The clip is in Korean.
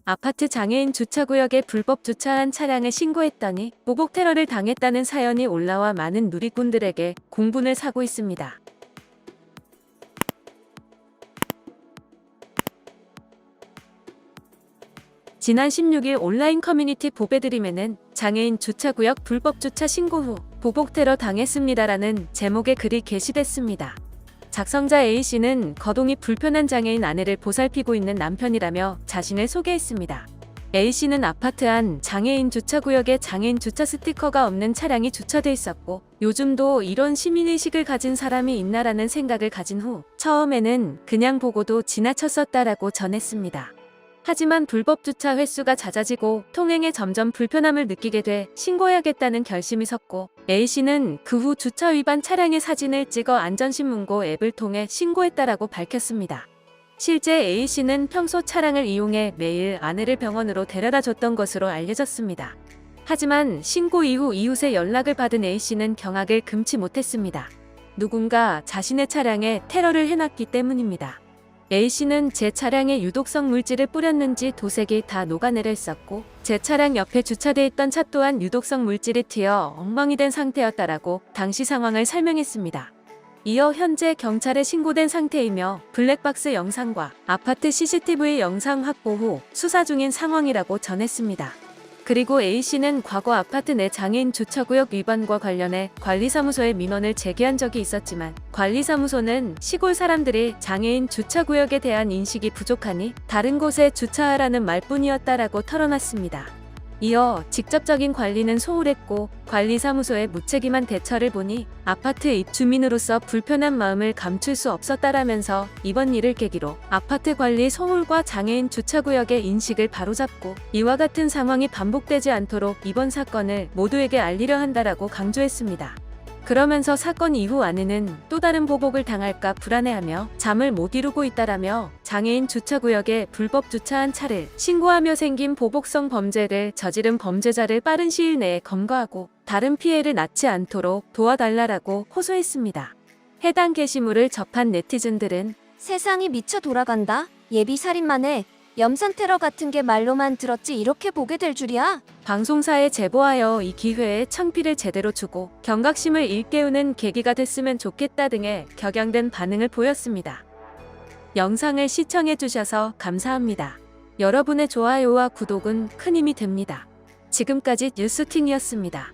아파트 장애인 주차구역에 불법 주차한 차량을 신고했더니 보복 테러를 당했다는 사연이 올라와 많은 누리꾼들에게 공분을 사고 있습니다. 지난 16일 온라인 커뮤니티 보배드림에는 장애인 주차구역 불법 주차 신고 후 보복 테러 당했습니다라는 제목의 글이 게시됐습니다. 작성자 A씨는 거동이 불편한 장애인 아내를 보살피고 있는 남편이라며 자신을 소개했습니다. A씨는 아파트 안 장애인 주차구역에 장애인 주차 스티커가 없는 차량이 주차돼 있었고 요즘도 이런 시민의식을 가진 사람이 있나라는 생각을 가진 후 처음에는 그냥 보고도 지나쳤었다라고 전했습니다. 하지만 불법 주차 횟수가 잦아지고 통행에 점점 불편함을 느끼게 돼 신고해야겠다는 결심이 섰고 A씨는 그 후 주차 위반 차량의 사진을 찍어 안전신문고 앱을 통해 신고했다라고 밝혔습니다. 실제 A씨는 평소 차량을 이용해 매일 아내를 병원으로 데려다 줬던 것으로 알려졌습니다. 하지만 신고 이후 이웃의 연락을 받은 A씨는 경악을 금치 못했습니다. 누군가 자신의 차량에 테러를 해놨기 때문입니다. A씨는 제 차량에 유독성 물질을 뿌렸는지 도색이 다 녹아내려 있었고 제 차량 옆에 주차돼 있던 차 또한 유독성 물질이 튀어 엉망이 된 상태였다라고 당시 상황을 설명했습니다. 이어 현재 경찰에 신고된 상태이며 블랙박스 영상과 아파트 CCTV 영상 확보 후 수사 중인 상황이라고 전했습니다. 그리고 A씨는 과거 아파트 내 장애인 주차구역 위반과 관련해 관리사무소에 민원을 제기한 적이 있었지만 관리사무소는 시골 사람들이 장애인 주차구역에 대한 인식이 부족하니 다른 곳에 주차하라는 말뿐이었다라고 털어놨습니다. 이어 직접적인 관리는 소홀했고 관리사무소의 무책임한 대처를 보니 아파트 입주민으로서 불편한 마음을 감출 수 없었다라면서 이번 일을 계기로 아파트 관리 소홀과 장애인 주차구역의 인식을 바로잡고 이와 같은 상황이 반복되지 않도록 이번 사건을 모두에게 알리려 한다라고 강조했습니다. 그러면서 사건 이후 아내는 또 다른 보복을 당할까 불안해하며 잠을 못 이루고 있다라며 장애인 주차구역에 불법 주차한 차를 신고하며 생긴 보복성 범죄를 저지른 범죄자를 빠른 시일 내에 검거하고 다른 피해를 낳지 않도록 도와달라라고 호소했습니다. 해당 게시물을 접한 네티즌들은 세상이 미쳐 돌아간다. 예비 살인만에 염산 테러 같은 게 말로만 들었지 이렇게 보게 될 줄이야? 방송사에 제보하여 이 기회에 창피를 제대로 주고 경각심을 일깨우는 계기가 됐으면 좋겠다 등의 격양된 반응을 보였습니다. 영상을 시청해주셔서 감사합니다. 여러분의 좋아요와 구독은 큰 힘이 됩니다. 지금까지 뉴스킹이었습니다.